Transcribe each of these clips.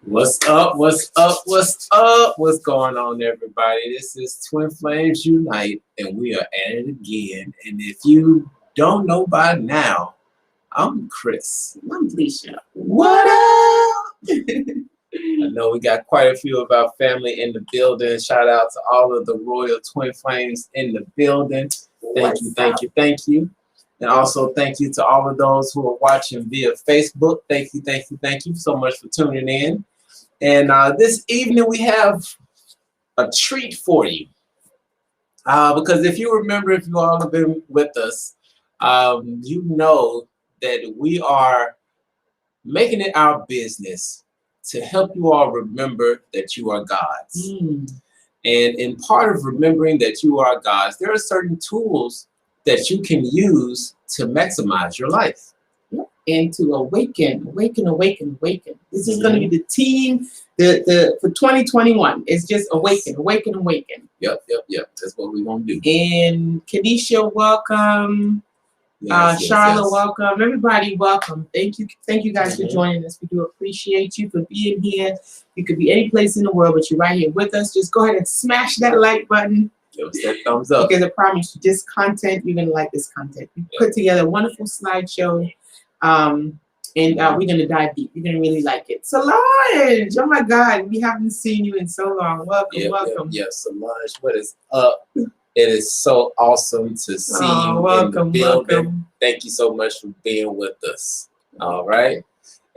What's up? What's up? What's up? What's going on, everybody? This is Twin Flames Unite, and we are at it again. And if you don't know by now, I'm Chris. I'm Felicia. What up? I know we got quite a few of our family in the building. Shout out to all of the Royal Twin Flames in the building. Thank you. And also thank you to all of those who are watching via Facebook. Thank you so much for tuning in. And this evening we have a treat for you. Because if you remember, if you all have been with us, you know that we are making it our business to help you all remember that you are God's. And in part of remembering that you are God's, there are certain tools that you can use to maximize your life. And to awaken. This is going to be the team for 2021. It's just awaken. Yep. That's what we're going to do. And Kadisha, welcome. Charlotte, welcome. Everybody, welcome. Thank you guys for joining us. We do appreciate you for being here. You could be any place in the world, but you're right here with us. Just go ahead and smash that like button. Give us that thumbs up. Because I promise you, this content, you're going to like this content. We put together a wonderful slideshow. And we're going to dive deep. You're going to really like it. Solange, oh my God, we haven't seen you in so long. Welcome. Yeah, Solange, what is up? It is so awesome to see you in the building. Welcome. Thank you so much for being with us. All right.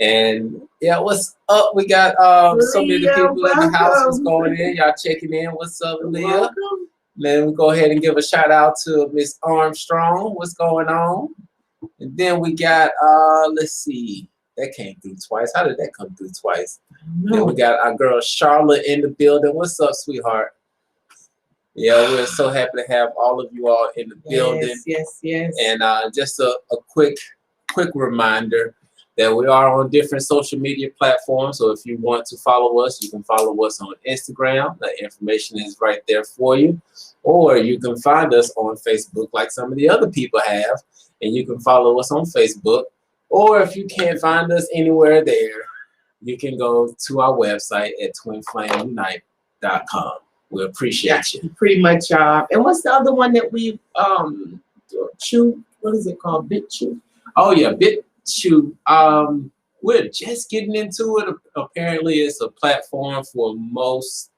And yeah, what's up? We got so many people in the house. What's going in? Y'all checking in. What's up, Leah? Welcome. Then we go ahead and give a shout out to Miss Armstrong. What's going on? And then we got, let's see, that came through twice. How did that come through twice? Then we got our girl Charlotte in the building. What's up, sweetheart? Yeah, we're so happy to have all of you all in the building. Yes. And just a quick reminder that we are on different social media platforms. So if you want to follow us, you can follow us on Instagram. The information is right there for you. Or you can find us on Facebook like some of the other people have. And you can follow us on Facebook. Or if you can't find us anywhere there, you can go to our website at twinflamesunite.com. We appreciate you. Pretty much. And what's the other one that we Chew? What is it called? BitChew? Oh yeah, BitChew. We're just getting into it. Apparently, it's a platform for most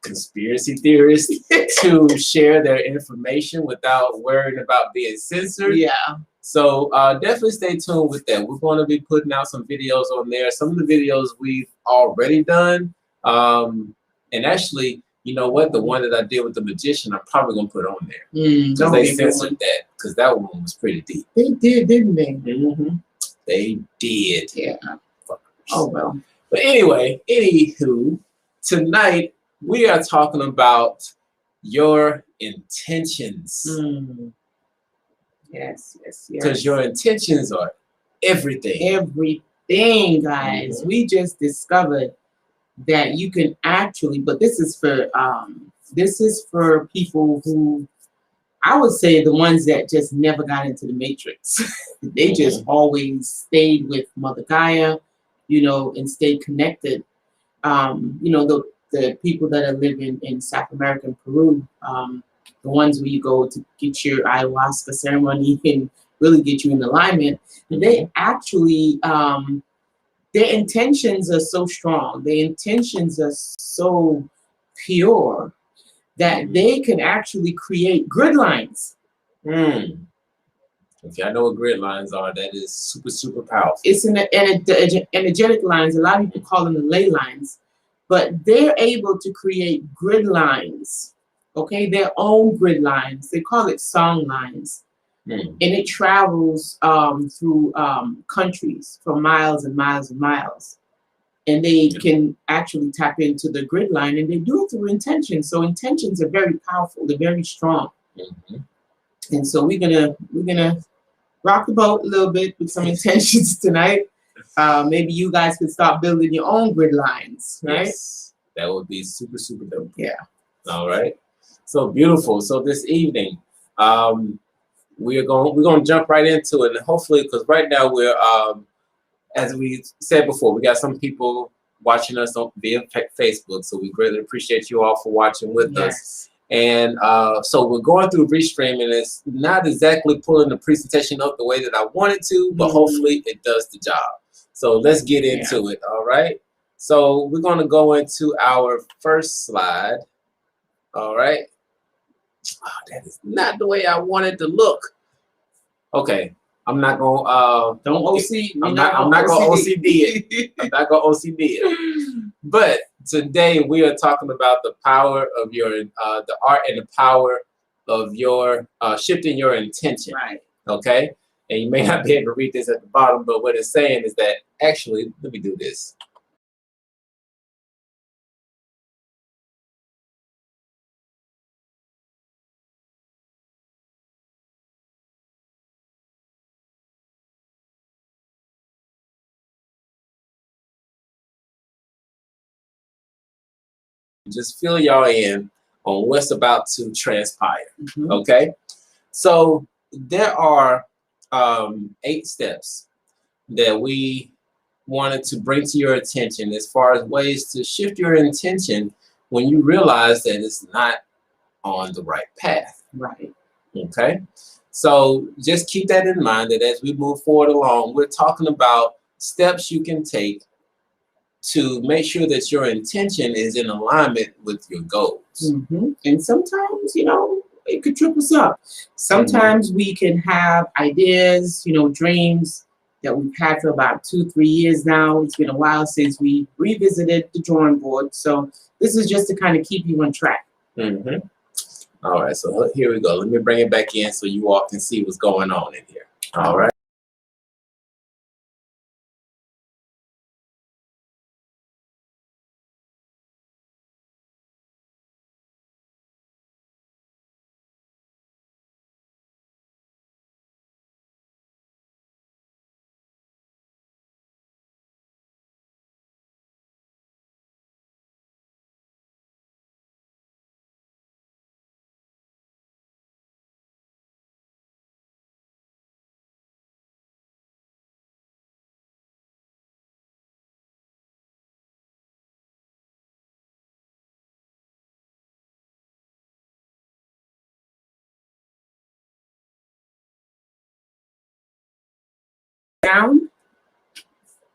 conspiracy theorists to share their information without worrying about being censored. Yeah. So definitely stay tuned with that. We're going to be putting out some videos on there. Some of the videos we've already done. And actually, you know what? The one that I did with the magician, I'm probably going to put on there. Because they censored that. Because that one was pretty deep. They did, didn't they? They did. Yeah. Oh, well. But anyway, anywho, tonight we are talking about your intentions. Yes. Because your intentions are everything. Everything, guys. We just discovered that you can actually, but this is for This is for people who, I would say, the ones that just never got into the matrix. They just always stayed with Mother Gaia, you know, and stayed connected. You know, the people that are living in South America and Peru, the ones where you go to get your ayahuasca ceremony and really get you in alignment, they actually, their intentions are so strong, their intentions are so pure that they can actually create grid lines. If y'all know what grid lines are, that is super, super powerful. It's energetic lines. A lot of people call them the ley lines, but they're able to create grid lines, okay? Their own grid lines. They call it song lines. And it travels through countries for miles and miles and miles. And they can actually tap into the grid line, and they do it through intention. So intentions are very powerful. They're very strong. And so we're gonna rock the boat a little bit with some intentions tonight. Maybe you guys could start building your own grid lines, right? Yes, that would be super, super dope. Yeah. All right. So beautiful. So this evening, we're gonna jump right into it, and hopefully, because right now we're as we said before, we got some people watching us via Facebook, so we greatly appreciate you all for watching with us. And so we're going through Restream, and it's not exactly pulling the presentation up the way that I wanted to, but hopefully it does the job. So let's get into it, all right? So we're going to go into our first slide, all right? Oh, that is not the way I wanted to look. Okay, I'm not going to... Don't OC. I'm not going to OCD it. I'm not going to OCD it. But today we are talking about the power of your, the art and the power of your shifting your intention. Right. Okay. And you may not be able to read this at the bottom, but what it's saying is that actually, let me do this. Just fill y'all in on what's about to transpire. Okay. So there are 8 steps that we wanted to bring to your attention as far as ways to shift your intention when you realize that it's not on the right path. Right. Okay. So just keep that in mind, that as we move forward along, we're talking about steps you can take to make sure that your intention is in alignment with your goals. And sometimes, you know, it could trip us up. Sometimes we can have ideas, you know, dreams that we've had for about 2-3 years now. It's been a while since we revisited the drawing board. So this is just to kind of keep you on track. All right, so here we go. Let me bring it back in so you all can see what's going on in here. All right. Down.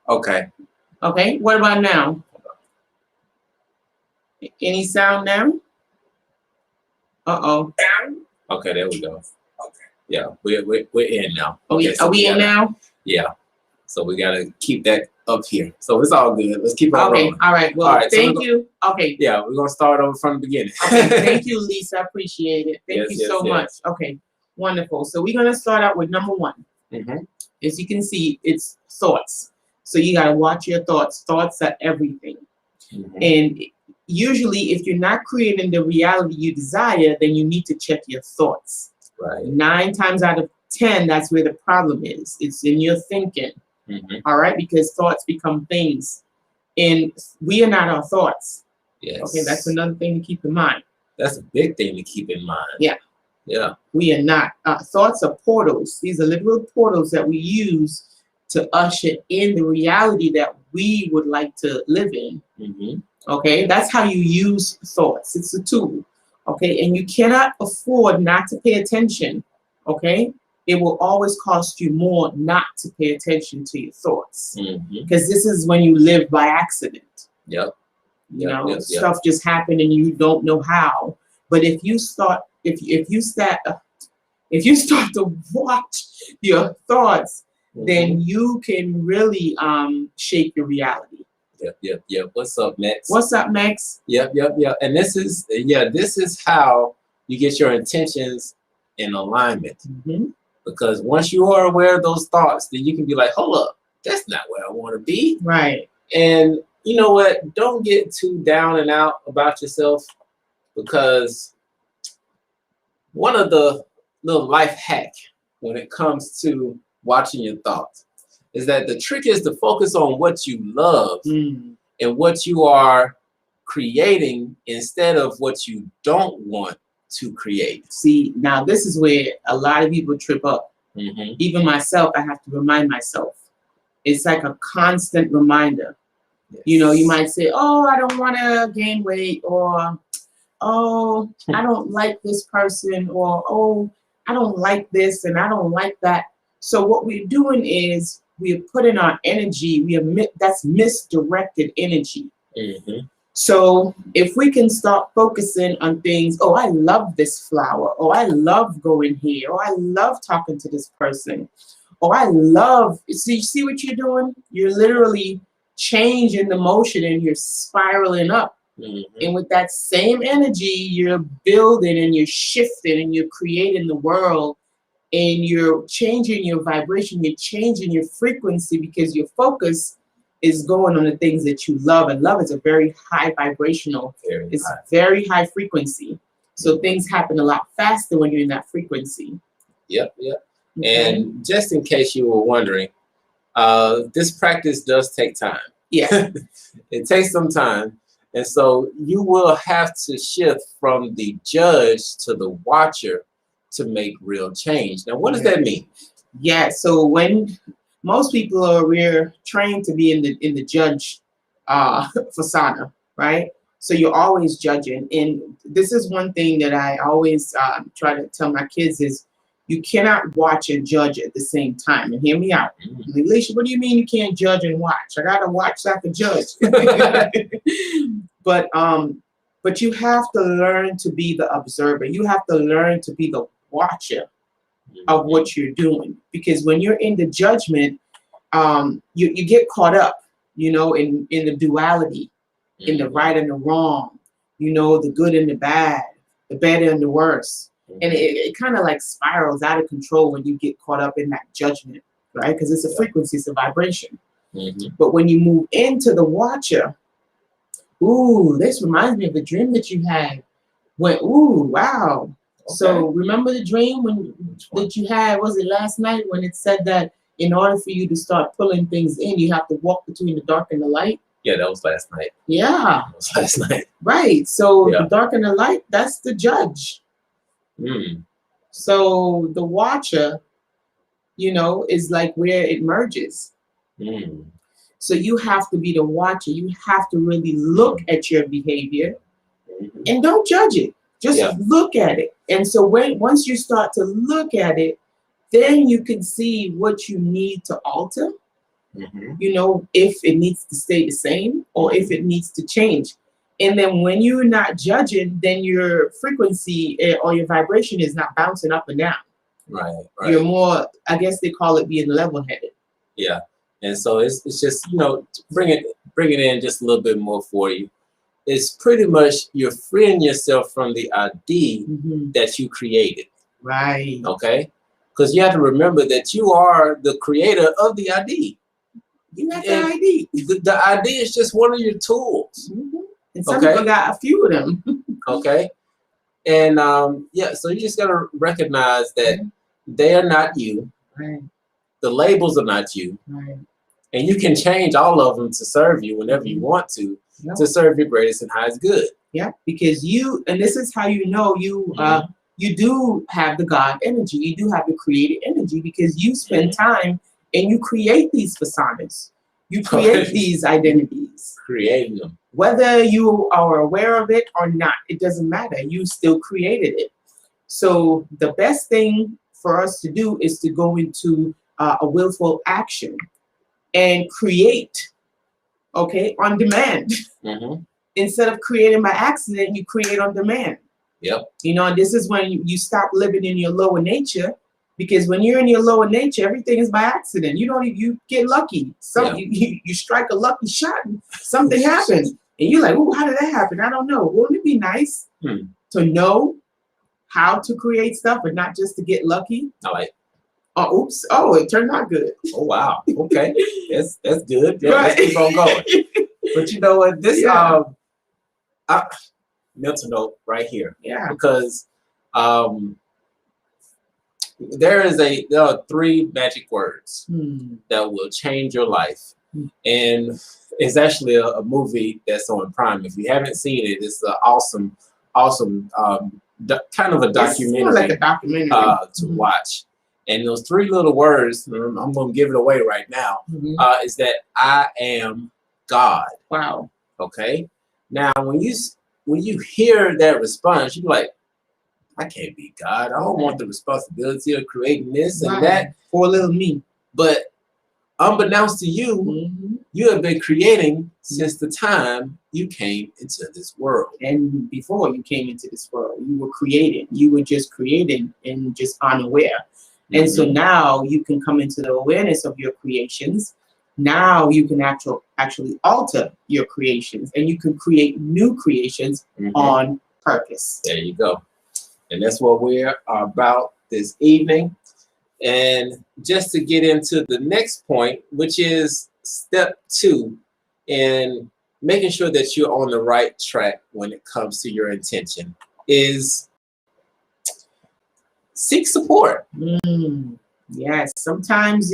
Okay. Okay. What about now? Any sound now? Uh-oh. Okay, there we go. Okay. Yeah, we're in now. Okay, are we in now? Yeah. So we gotta keep that up here. So it's all good. Let's keep on rolling. All right. Well, thank you. Okay. Yeah, we're gonna start over from the beginning. Okay. Thank you, Lisa. I appreciate it. Thank you so much. Okay. Wonderful. So we're gonna start out with number 1. As you can see, it's thoughts. So you gotta watch your thoughts. Thoughts are everything. And usually, if you're not creating the reality you desire, then you need to check your thoughts. Right. 9 times out of 10, that's where the problem is. It's in your thinking. All right, because thoughts become things, and we are not our thoughts. Yes. Okay, that's another thing to keep in mind. That's a big thing to keep in mind. Yeah. Yeah. We are not. Thoughts are portals. These are literal portals that we use to usher in the reality that we would like to live in. Mm-hmm. Okay, that's how you use thoughts. It's a tool. Okay, and you cannot afford not to pay attention. Okay, it will always cost you more not to pay attention to your thoughts, because this is when you live by accident. Yep. You know, stuff just happened and you don't know how. But if you start, if you start to watch your thoughts, then you can really shape your reality. Yep. What's up, Max? What's up, Max? Yep. And this is how you get your intentions in alignment. Because once you are aware of those thoughts, then you can be like, hold up, that's not where I want to be. Right. And you know what? Don't get too down and out about yourself, because one of the little life hack when it comes to watching your thoughts is that the trick is to focus on what you love and what you are creating instead of what you don't want to create. See, now this is where a lot of people trip up. Even myself, I have to remind myself. It's like a constant reminder. Yes. You know, you might say, oh, I don't want to gain weight, or, oh, I don't like this person, or, oh, I don't like this and I don't like that. So what we're doing is we're putting our energy, that's misdirected energy. So if we can start focusing on things, oh, I love this flower, or I love going here, or I love talking to this person, or I love, see what you're doing? You're literally changing the motion and you're spiraling up. And with that same energy, you're building and you're shifting and you're creating the world, and you're changing your vibration, you're changing your frequency, because your focus is going on the things that you love. And love is a very high vibrational, very high frequency. So things happen a lot faster when you're in that frequency. Yep. Okay. And just in case you were wondering, this practice does take time. Yeah. It takes some time. And so you will have to shift from the judge to the watcher to make real change. Now, what does that mean? Yeah, so when most people we're trained to be in the judge persona, right? So you're always judging. And this is one thing that I always try to tell my kids is, you cannot watch and judge at the same time. And hear me out. Alicia, what do you mean you can't judge and watch? I gotta watch so I can judge. But you have to learn to be the observer. You have to learn to be the watcher of what you're doing. Because when you're in the judgment, you get caught up, you know, in the duality, in the right and the wrong, you know, the good and the bad, the better and the worse. And it kind of like spirals out of control when you get caught up in that judgment, right? Because it's a frequency, it's a vibration. But when you move into the watcher, ooh, this reminds me of the dream that you had. Ooh, wow. Okay. So remember the dream that you had, was it last night, when it said that in order for you to start pulling things in, you have to walk between the dark and the light? Yeah, that was last night. Yeah. That was last night. Right. So the dark and the light, that's the judge. So the watcher, you know, is like where it merges. So you have to be the watcher. You have to really look at your behavior and don't judge it. Just look at it. And so once you start to look at it, then you can see what you need to alter. You know, if it needs to stay the same or if it needs to change. And then when you're not judging, then your frequency or your vibration is not bouncing up and down. Right. You're more, I guess they call it being level-headed. Yeah. And so it's just, you know, bring it in just a little bit more for you. It's pretty much you're freeing yourself from the ID that you created. Right. Okay? Because you have to remember that you are the creator of the ID. You got the ID. The ID is just one of your tools. And some people got a few of them. Okay. And so you just got to recognize that they are not you. Right. The labels are not you. Right. And you can change all of them to serve you whenever you want to serve your greatest and highest good. Yeah, because you, and this is how you know you you do have the God energy. You do have the creative energy because you spend time and you create these personas. You create these identities. Creating them. Whether you are aware of it or not, it doesn't matter. You still created it. So the best thing for us to do is to go into a willful action and create, okay, on demand. Instead of creating by accident, you create on demand. Yep. You know, and this is when you stop living in your lower nature, because when you're in your lower nature, everything is by accident. You get lucky. You strike a lucky shot and something happens. And you're like, oh, how did that happen? I don't know. Wouldn't it be nice to know how to create stuff and not just to get lucky? I like. Oh, oops. Oh, it turned out good. Oh, wow. Okay. That's good. Yeah, Right. Let's keep on going. But you know what? This mental note right here. Yeah. Because there are 3 magic words that will change your life. And it's actually a movie that's on Prime. If you haven't seen it, it's an awesome kind of a documentary, it's like a documentary to watch. And those 3 little words, I'm going to give it away right now, is that I am God. Wow. Okay. Now, when you hear that response, you're like, I can't be God. I don't want the responsibility of creating this and that. Poor little me. But unbeknownst to you, you have been creating since the time you came into this world. And before you came into this world, you were creating. You were just creating and just unaware. And so now you can come into the awareness of your creations. Now you can actually alter your creations, and you can create new creations on purpose. There you go. And that's what we're about this evening. And just to get into the next point, which is step 2 in making sure that you're on the right track when it comes to your intention, is seek support. Yes, sometimes,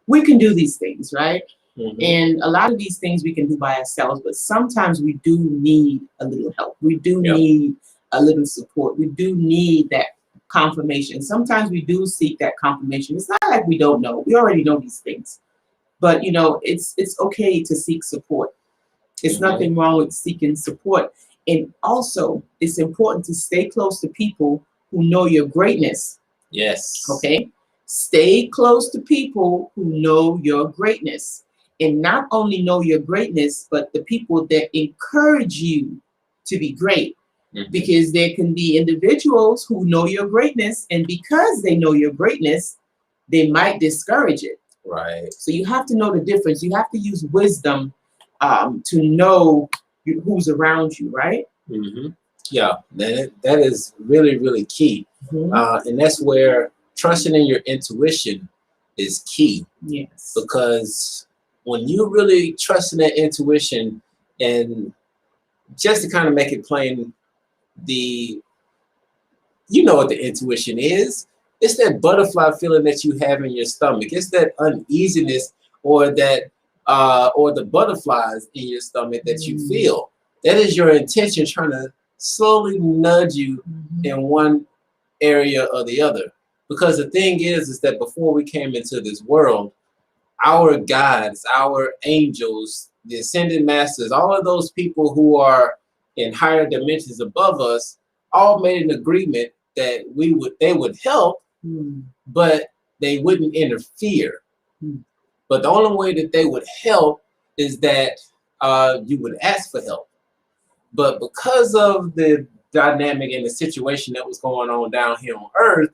we can do these things, right? And a lot of these things we can do by ourselves, but sometimes we do need a little help. We do need a little support. We do need that confirmation. Sometimes we do seek that confirmation. It's not like we don't know. We already know these things. But, it's okay to seek support. It's nothing wrong with seeking support. And also, it's important to stay close to people who know your greatness. Yes. Okay? Stay close to people who know your greatness. And not only know your greatness, but the people that encourage you to be great. Because there can be individuals who know your greatness, and because they know your greatness, they might discourage it. Right. So you have to know the difference. You have to use wisdom to know who's around you, right? Yeah, that is really, really key. And that's where trusting in your intuition is key. Yes. Because when you really trust in that intuition, and just to kind of make it plain, you know what the intuition is. It's that butterfly feeling that you have in your stomach. It's that uneasiness or that or the butterflies in your stomach that you feel. That is your intention trying to slowly nudge you in one area or the other. Because the thing is that before we came into this world, our guides, our angels, the ascended masters, all of those people who are in higher dimensions above us, all made an agreement that they would help, but they wouldn't interfere. But the only way that they would help is that you would ask for help. But because of the dynamic and the situation that was going on down here on Earth,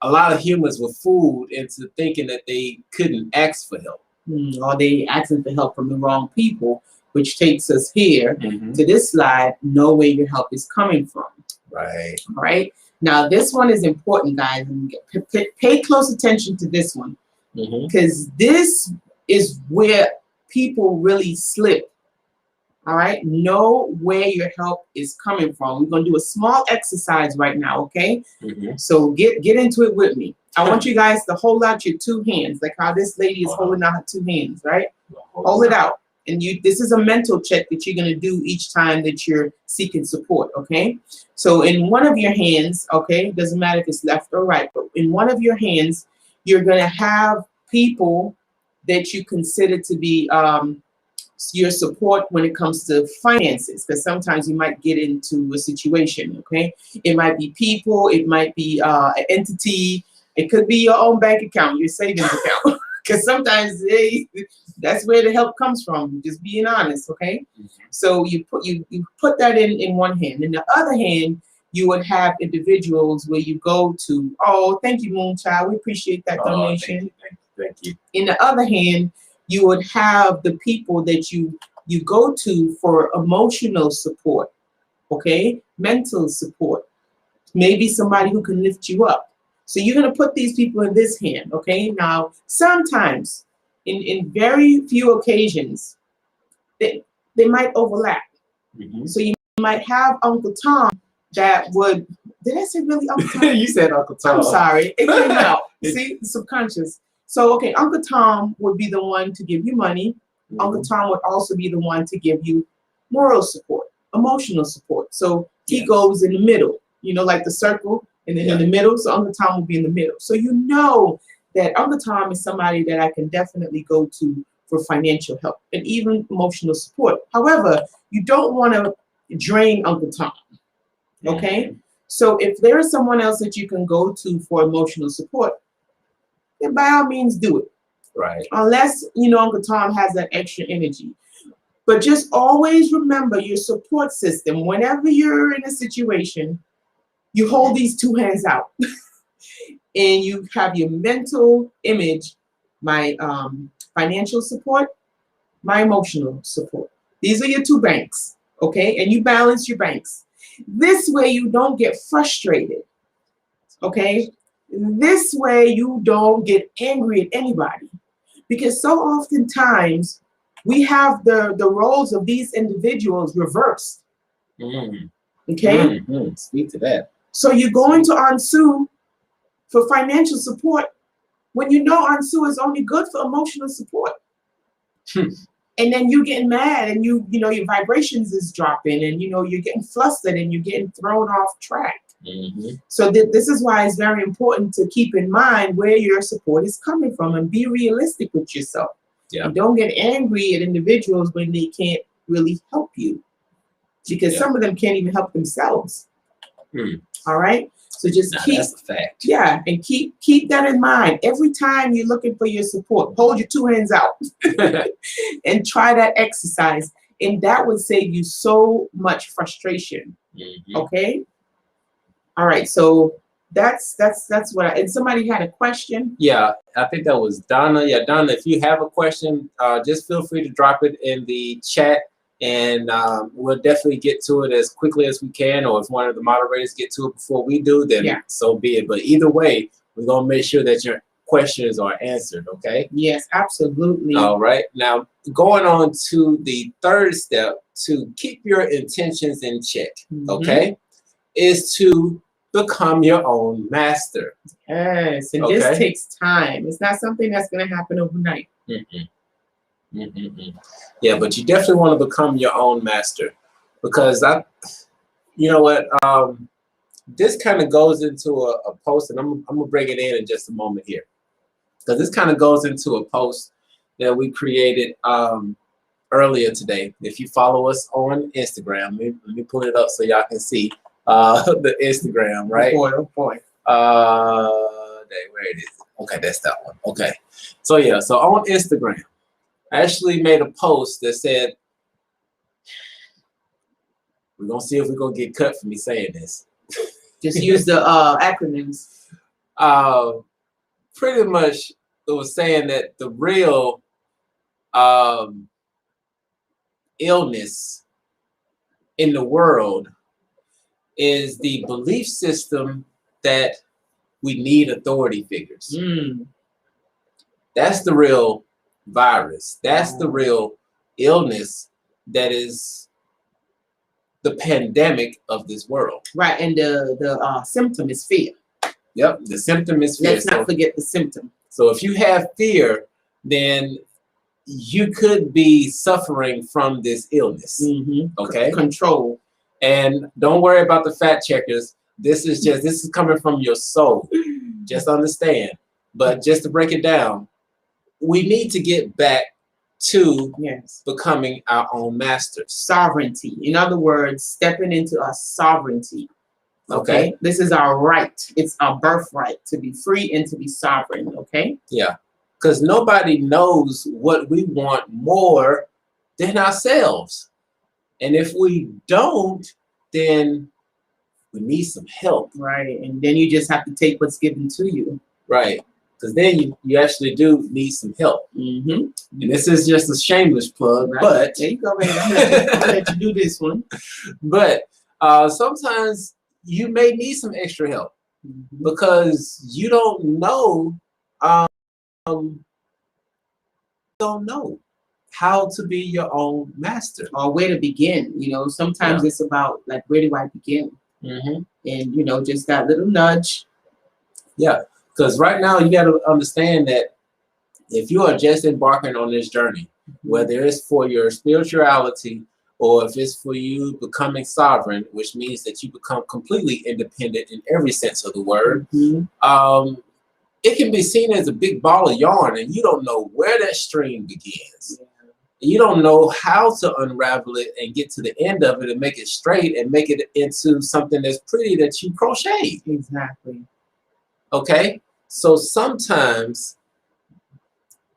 a lot of humans were fooled into thinking that they couldn't ask for help. Or they asking for help from the wrong people, which takes us here to this slide, know where your help is coming from. Right. All right. Now, this one is important, guys. Pay close attention to this one, because this is where people really slip. All right. Know where your help is coming from. We're going to do a small exercise right now. OK, so get into it with me. I want you guys to hold out your 2 hands, like how this lady is holding out her 2 hands. Right. Hold it out. And this is a mental check that you're going to do each time that you're seeking support, okay? So in one of your hands, okay, doesn't matter if it's left or right, but in one of your hands, you're going to have people that you consider to be your support when it comes to finances, because sometimes you might get into a situation, okay? It might be people, it might be an entity, it could be your own bank account, your savings account, because sometimes that's where the help comes from, just being honest, okay? So you put that in one hand. In the other hand, you would have individuals where you go to, oh, thank you, Moonchild, we appreciate that donation. Thank you. In the other hand, you would have the people that you go to for emotional support, okay? Mental support. Maybe somebody who can lift you up. So you're going to put these people in this hand, okay? Now, sometimes, in very few occasions, they might overlap. So you might have Uncle Tom that would, did I say really Uncle Tom? You said Uncle Tom. I'm sorry, it came out. See, the subconscious. So, okay, Uncle Tom would be the one to give you money. Uncle Tom would also be the one to give you moral support, emotional support. So he goes in the middle, you know, like the circle, and then in the middle. So Uncle Tom will be in the middle. So you know that Uncle Tom is somebody that I can definitely go to for financial help and even emotional support. However, you don't want to drain Uncle Tom, okay? So if there is someone else that you can go to for emotional support, then by all means do it. Right. Unless, you know, Uncle Tom has that extra energy. But just always remember your support system. Whenever you're in a situation, you hold these two hands out. And you have your mental image, my financial support, my emotional support. These are your two banks, okay? And you balance your banks. This way you don't get frustrated, okay? This way you don't get angry at anybody. Because so oftentimes we have the roles of these individuals reversed. Okay? Speak to that. So you're going to Aunt Sue for financial support when you know Aunt Sue is only good for emotional support. And then you getting mad and you know your vibrations is dropping and you know you're getting flustered and you're getting thrown off track. So this is why it's very important to keep in mind where your support is coming from and be realistic with yourself. And don't get angry at individuals when they can't really help you, because some of them can't even help themselves. All right, so just keep that's a fact. And keep that in mind every time you're looking for your support. Hold your two hands out and try that exercise, and that would save you so much frustration. Okay. All right, so that's what and somebody had a question. Yeah, I think that was Donna. Yeah, Donna, if you have a question, just feel free to drop it in the chat, and we'll definitely get to it as quickly as we can, or if one of the moderators get to it before we do, then so be it. But either way, we're going to make sure that your questions are answered, okay? Yes, absolutely. All right, now going on to the third step to keep your intentions in check, okay, is to become your own master. Yes, and this takes time. It's not something that's going to happen overnight. Yeah, but you definitely want to become your own master, because you know what, this kind of goes into a post, and I'm gonna bring it in just a moment here, because this kind of goes into a post that we created earlier today. If you follow us on Instagram, let me pull it up so y'all can see. The Instagram, right? Oh boy. Where it is? Okay, that's that one. Okay. So yeah, so on Instagram, I actually made a post that said, we're gonna see if we're gonna get cut for me saying this. Just use the acronyms. Pretty much it was saying that the real illness in the world is the belief system that we need authority figures. That's the real virus. That's the real illness that is the pandemic of this world. Right, and the symptom is fear. Yep, the symptom is fear. Let's not forget the symptom. So if you have fear, then you could be suffering from this illness. Okay, control. And don't worry about the fact checkers. This is coming from your soul. Just understand. But just to break it down, we need to get back to becoming our own masters. Sovereignty. In other words, stepping into our sovereignty. Okay. This is our right. It's our birthright to be free and to be sovereign. Okay. Yeah. Because nobody knows what we want more than ourselves. And if we don't, then we need some help. Right. And then you just have to take what's given to you. Right. Because then you actually do need some help. And this is just a shameless plug, but there you go, man. I'll let you do this one. But sometimes you may need some extra help because you don't know how to be your own master or where to begin. You know, sometimes it's about like, where do I begin? And you know, just that little nudge. Yeah, because right now you got to understand that if you are just embarking on this journey, whether it's for your spirituality or if it's for you becoming sovereign, which means that you become completely independent in every sense of the word, it can be seen as a big ball of yarn and you don't know where that string begins. You don't know how to unravel it and get to the end of it and make it straight and make it into something that's pretty that you crochet. Exactly. Okay? So sometimes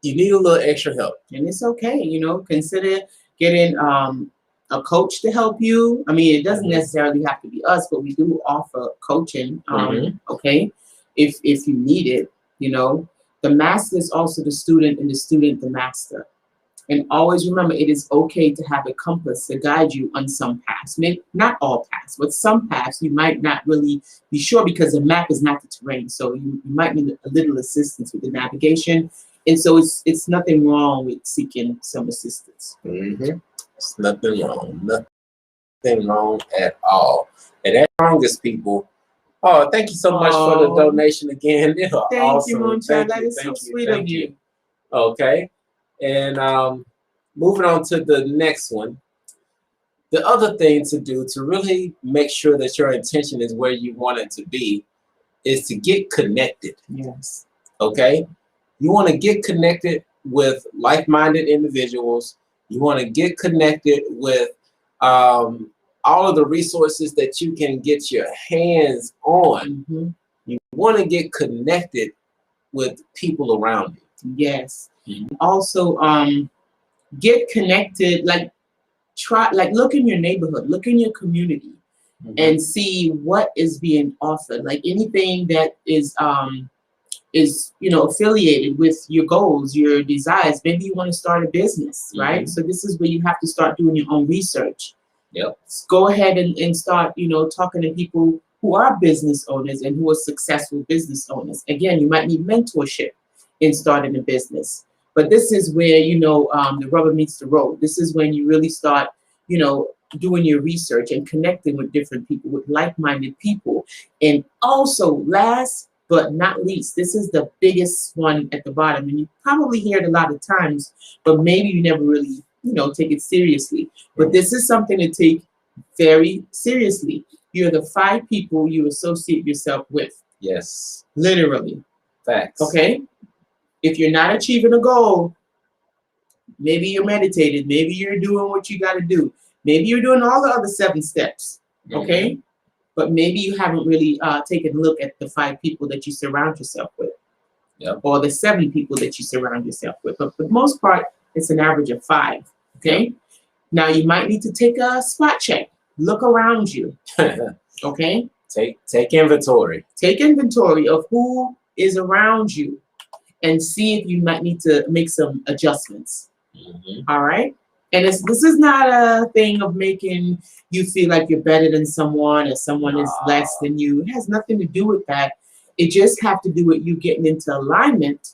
you need a little extra help. And it's okay, you know, consider getting a coach to help you. I mean, it doesn't necessarily have to be us, but we do offer coaching, okay, if you need it, you know. The master is also the student and the student the master. And always remember, it is okay to have a compass to guide you on some paths. Maybe not all paths, but some paths you might not really be sure because the map is not the terrain. So you might need a little assistance with the navigation. And so it's nothing wrong with seeking some assistance. It's nothing wrong. Nothing wrong at all. And that strongest people. Oh, thank you so much for the donation again. Thank awesome. You, Moonshine. That is so sweet of you. Okay. And moving on to the next one. The other thing to do to really make sure that your intention is where you want it to be is to get connected. Yes. Okay? You want to get connected with like-minded individuals. You want to get connected with all of the resources that you can get your hands on. You want to get connected with people around you. Yes. Also, get connected. Like look in your neighborhood, look in your community, and see what is being offered. Like anything that is you know, affiliated with your goals, your desires. Maybe you want to start a business, right? So this is where you have to start doing your own research. Go ahead and start, you know, talking to people who are business owners and who are successful business owners. Again, you might need mentorship in starting a business. But this is where, you know, the rubber meets the road. This is when you really start, you know, doing your research and connecting with different people, with like-minded people. And also, last but not least, this is the biggest one at the bottom. And you probably hear it a lot of times, but maybe you never really, you know, take it seriously. But this is something to take very seriously. You're the 5 people you associate yourself with. Yes. Literally. Facts. Okay? If you're not achieving a goal, maybe you're meditating, maybe you're doing what you got to do. Maybe you're doing all the other 7 steps, okay? But maybe you haven't really taken a look at the 5 people that you surround yourself with, or the 7 people that you surround yourself with. But for the most part, it's an average of 5, okay? Now, you might need to take a spot check. Look around you, okay? Take inventory. Take inventory of who is around you, and see if you might need to make some adjustments. All right? And this is not a thing of making you feel like you're better than someone or someone is less than you. It has nothing to do with that. It just has to do with you getting into alignment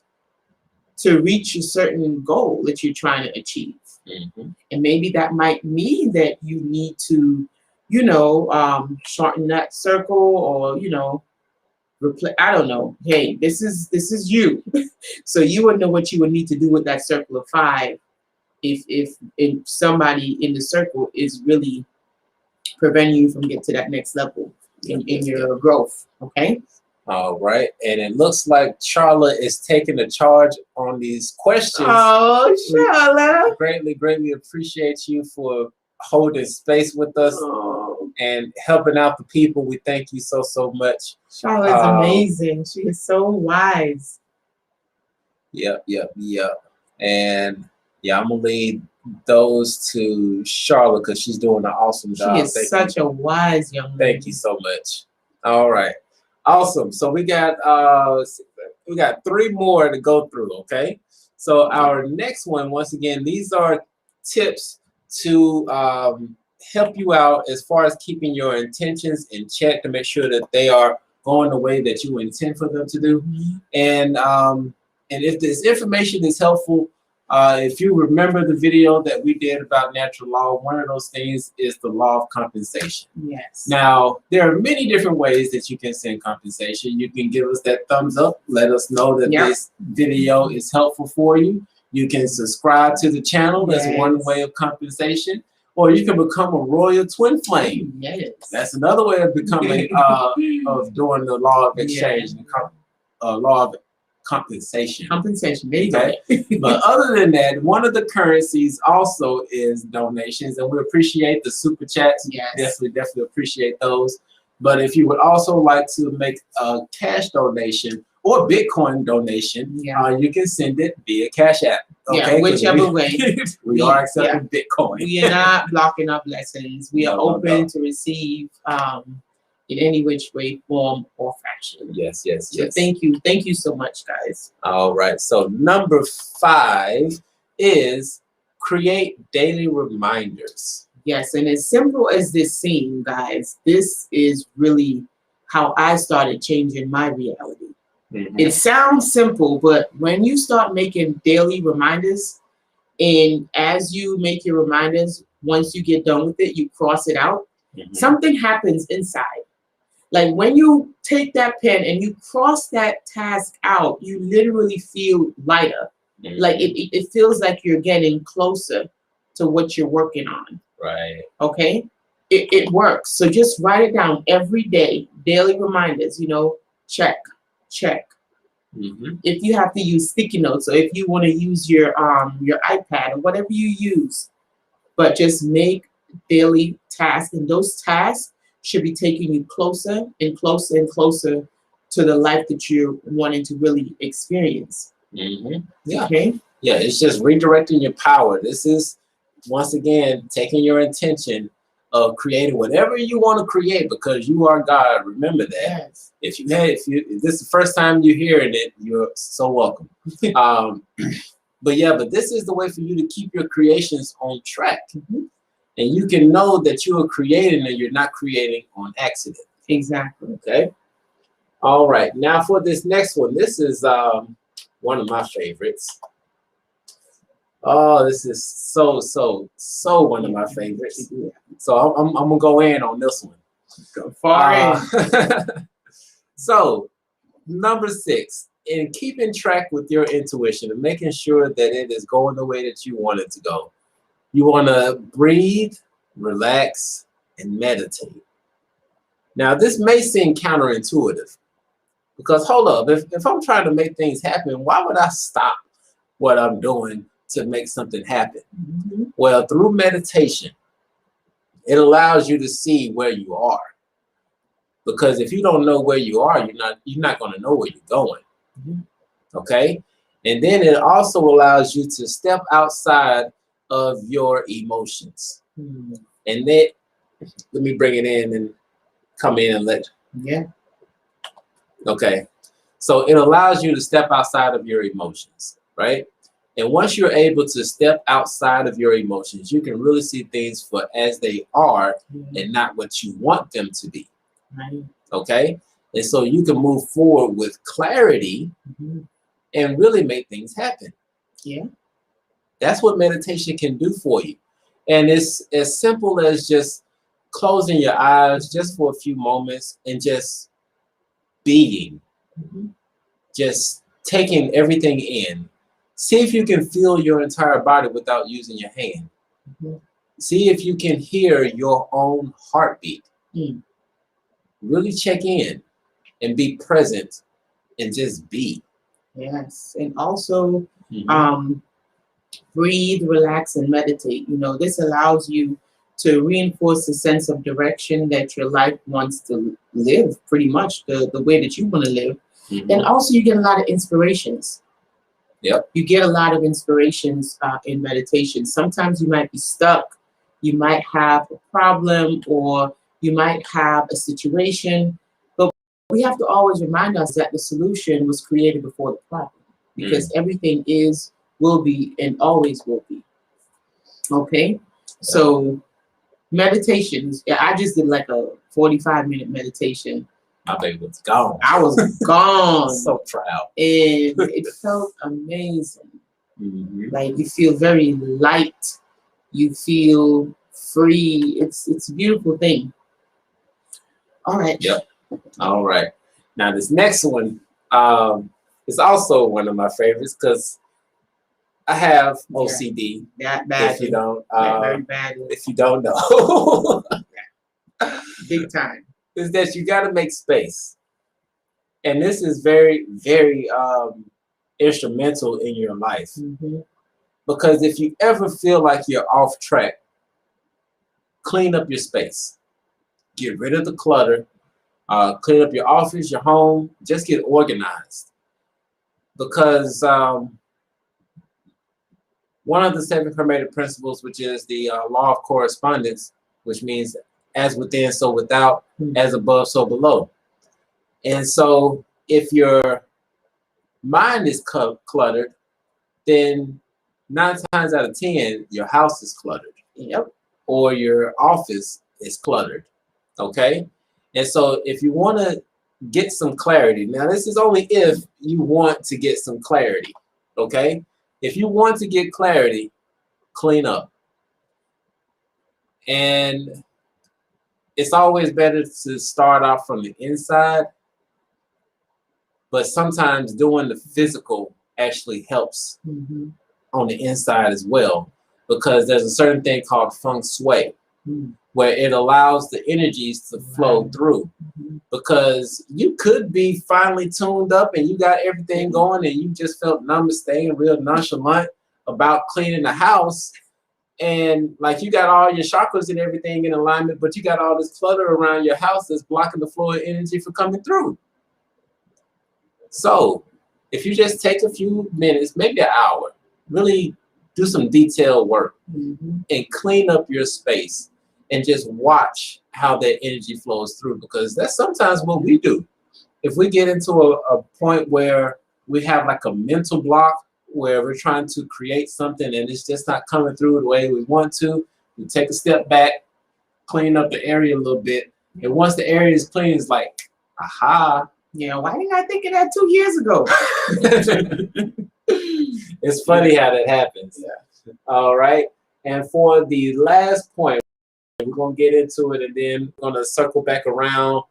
to reach a certain goal that you're trying to achieve. And maybe that might mean that you need to, you know, shorten that circle or, you know, I don't know. Hey, this is you. So you would know what you would need to do with that circle of 5 if somebody in the circle is really preventing you from getting to that next level in your growth. Okay. All right, and it looks like Charlotte is taking the charge on these questions. Oh, Charlotte! Greatly appreciate you for holding space with us and helping out the people. We thank you so much. Charlotte's amazing. She is so wise. Yep. And yeah, I'm gonna leave those to Charlotte because she's doing an awesome job. She is such a wise young lady. Thank you so much. All right. Awesome. So we got 3 more to go through, okay? So our next one, once again, these are tips to help you out as far as keeping your intentions in check to make sure that they are going the way that you intend for them to do. Mm-hmm. And if this information is helpful, if you remember the video that we did about natural law, one of those things is the law of compensation. Yes. Now, there are many different ways that you can send compensation. You can give us that thumbs up. Let us know that this video is helpful for you. You can subscribe to the channel. That's one way of compensation. Or you can become a royal twin flame. Yes. That's another way of becoming, of doing the law of exchange, and law of compensation. There you go. But other than that, one of the currencies also is donations, and we appreciate the super chats. Yes. Definitely appreciate those. But if you would also like to make a cash donation or Bitcoin donation, you can send it via Cashapp. Okay? Whichever way. we are accepting Bitcoin. We are not blocking our blessings. We are open to receive in any which way, form, or fashion. Yes. So thank you so much, guys. All right. So number 5 is create daily reminders. Yes, and as simple as this seems, guys, this is really how I started changing my reality. Mm-hmm. It sounds simple, but when you start making daily reminders, and as you make your reminders, once you get done with it, you cross it out, something happens inside. Like when you take that pen and you cross that task out, you literally feel lighter. Mm-hmm. Like it feels like you're getting closer to what you're working on. Right. Okay? It works. So just write it down every day. Daily reminders, check. Mm-hmm. If you have to use sticky notes, or if you want to use your iPad or whatever you use, but just make daily tasks, and those tasks should be taking you closer and closer and closer to the life that you're wanting to really experience. Mm-hmm. Yeah. Okay. Yeah, it's just redirecting your power. This is, once again, taking your intention of creating whatever you want to create, because you are God. Remember that. Yes. If this is the first time you're hearing it, you're so welcome. But this is the way for you to keep your creations on track. Mm-hmm. And you can know that you are creating and you're not creating on accident. Exactly. Okay. All right. Now for this next one, this is one of my favorites. Oh, this is so one of my favorites. So I'm gonna go in on this one. Go far in. So number 6, in keeping track with your intuition and making sure that it is going the way that you want it to go, you want to breathe, relax, and meditate. Now, this may seem counterintuitive, because hold up, if I'm trying to make things happen, why would I stop what I'm doing to make something happen? Mm-hmm. Well, through meditation, it allows you to see where you are. Because if you don't know where you are, you're not going to know where you're going. Mm-hmm. Okay? And then it also allows you to step outside of your emotions. Mm-hmm. And then, let me bring it in and come in and let you. Yeah. Okay. So it allows you to step outside of your emotions, right? And once you're able to step outside of your emotions, you can really see things for as they are, mm-hmm. and not what you want them to be. Right. Okay? And so you can move forward with clarity, mm-hmm. and really make things happen. Yeah. That's what meditation can do for you. And it's as simple as just closing your eyes just for a few moments and just being, just taking everything in. See if you can feel your entire body without using your hand. See if you can hear your own heartbeat. Really check in and be present and just be. Yes, and also breathe, relax, and meditate. You know, this allows you to reinforce the sense of direction that your life wants to live, pretty much the way that you want to live. And also you get a lot of inspirations. Yep. You get a lot of inspirations in meditation. Sometimes you might be stuck. You might have a problem, or you might have a situation. But we have to always remind us that the solution was created before the problem, because everything is, will be, and always will be. Okay? So meditations, I just did like a 45-minute meditation. My baby was gone. I was gone. So proud. And it felt amazing. Like you feel very light. You feel free. It's a beautiful thing. All right. Yep. All right. Now this next one is also one of my favorites because I have OCD. That bad. If you don't, very bad. if you don't know, big time. Is that you got to make space, and this is very, very instrumental in your life. Because if you ever feel like you're off track, clean up your space. Get rid of the clutter. Clean up your office, your home. Just get organized. Because one of the 7 hermetic principles, which is the law of correspondence, which means as within, so without, as above, so below. And so if your mind is cluttered, then 9 times out of 10, your house is cluttered. Or your office is cluttered. Okay? And so if you want to get some clarity, now this is only if you want to get some clarity. Okay? If you want to get clarity, clean up. And it's always better to start off from the inside, but sometimes doing the physical actually helps on the inside as well, because there's a certain thing called feng shui, where it allows the energies to flow through. Because you could be finally tuned up and you got everything going and you just felt namaste and real nonchalant about cleaning the house, and like you got all your chakras and everything in alignment, but you got all this clutter around your house that's blocking the flow of energy from coming through. So if you just take a few minutes, maybe an hour, really do some detailed work and clean up your space and just watch how that energy flows through, because that's sometimes what we do. If we get into a point where we have like a mental block, where we're trying to create something and it's just not coming through the way we want to, we take a step back, clean up the area a little bit. And once the area is clean, it's like, aha. Yeah, why didn't I think of that 2 years ago? It's funny how that happens. All right. And for the last point, we're going to get into it and then we're going to circle back around.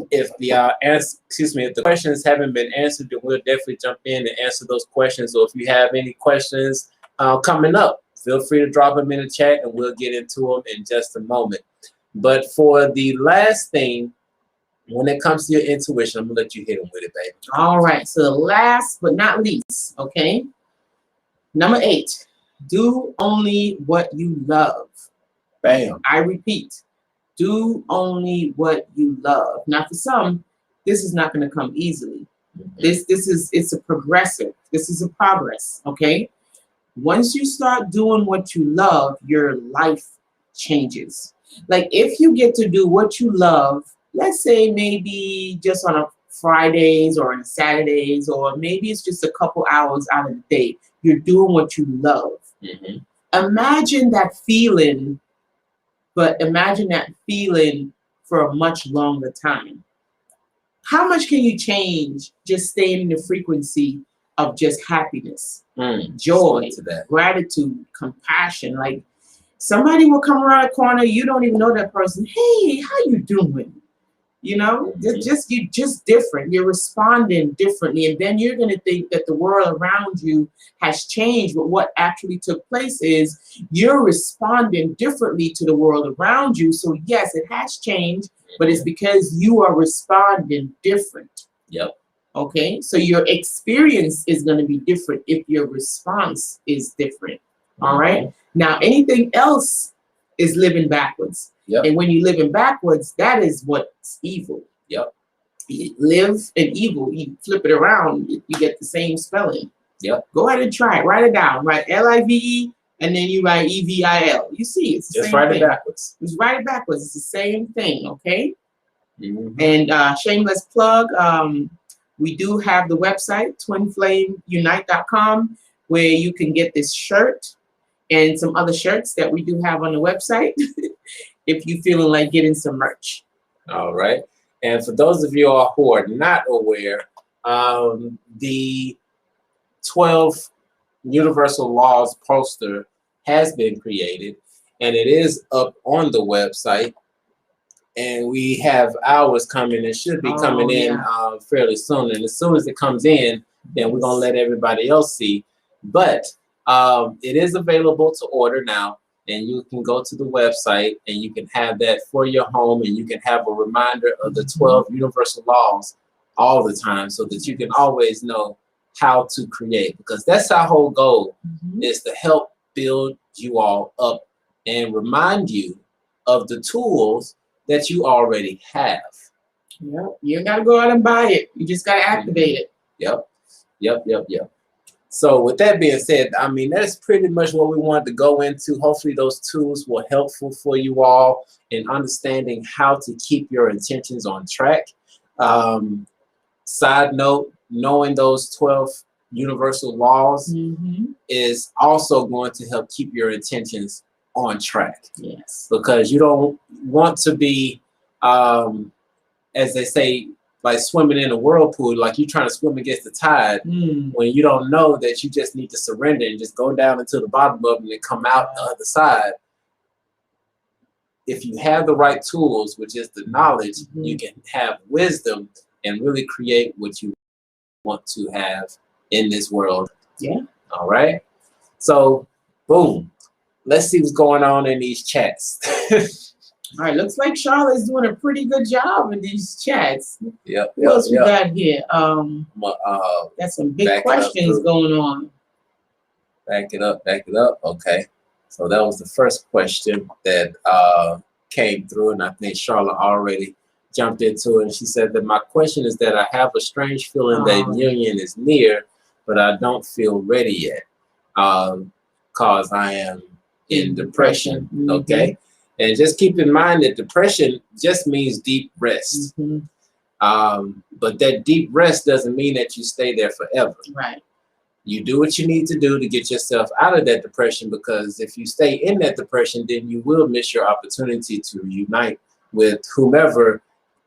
If the if the questions haven't been answered, then we'll definitely jump in and answer those questions. So if you have any questions coming up, feel free to drop them in the chat and we'll get into them in just a moment. But for the last thing, when it comes to your intuition, I'm gonna let you hit them with it, baby. All right. So last but not least, okay. Number 8, do only what you love. Bam. I repeat. Do only what you love. Now, for some, this is not going to come easily. It's a progressive. This is a progress, okay? Once you start doing what you love, your life changes. Like if you get to do what you love, let's say maybe just on a Fridays or on Saturdays, or maybe it's just a couple hours out of the day, you're doing what you love. Imagine that feeling. But imagine that feeling for a much longer time. How much can you change just staying in the frequency of just happiness, joy, gratitude, compassion? Like somebody will come around the corner, you don't even know that person. Hey, how you doing? You know, you're just different. You're responding differently, and then you're going to think that the world around you has changed. But what actually took place is you're responding differently to the world around you. So yes, it has changed, but it's because you are responding different. Yep. Okay, so your experience is going to be different if your response is different. All right. Now, anything else is living backwards. Yep. And when you live in backwards, that is what's evil. Yep. You live in evil. You flip it around, you get the same spelling. Yep. Go ahead and try it. Write it down. Write Live, and then you write EVIL. You see, it's the just same write thing. it backwards. Just write it backwards. It's the same thing. Okay. Mm-hmm. And shameless plug. We do have the website twinflamesunite.com where you can get this shirt and some other shirts that we do have on the website if you're feeling like getting some merch. All right. And for those of you all who are not aware, the 12 Universal Laws poster has been created, and it is up on the website. And we have ours coming. It should be coming in fairly soon. And as soon as it comes in, then we're going to let everybody else see. But it is available to order now. And you can go to the website and you can have that for your home. And you can have a reminder of the 12 universal laws all the time so that you can always know how to create. Because that's our whole goal, is to help build you all up and remind you of the tools that you already have. Yep. You got to go out and buy it. You just got to activate it. Yep. So with that being said, I mean, that's pretty much what we wanted to go into. Hopefully those tools were helpful for you all in understanding how to keep your intentions on track. Side note, knowing those 12 universal laws is also going to help keep your intentions on track. Yes. Because you don't want to be, as they say, like swimming in a whirlpool, like you're trying to swim against the tide when you don't know that you just need to surrender and just go down into the bottom of it and come out the other side. If you have the right tools, which is the knowledge, you can have wisdom and really create what you want to have in this world. Yeah. All right. So, boom. Let's see what's going on in these chats. All right, looks like Charlotte's doing a pretty good job in these chats. Yep. What else we got here? Got some big questions going on. Back it up. Okay. So that was the first question that came through, and I think Charlotte already jumped into it. And she said that my question is that I have a strange feeling that union is near, but I don't feel ready yet, cause I am in depression. Okay. And just keep in mind that depression just means deep rest. But that deep rest doesn't mean that you stay there forever. Right. You do what you need to do to get yourself out of that depression, because if you stay in that depression, then you will miss your opportunity to unite with whomever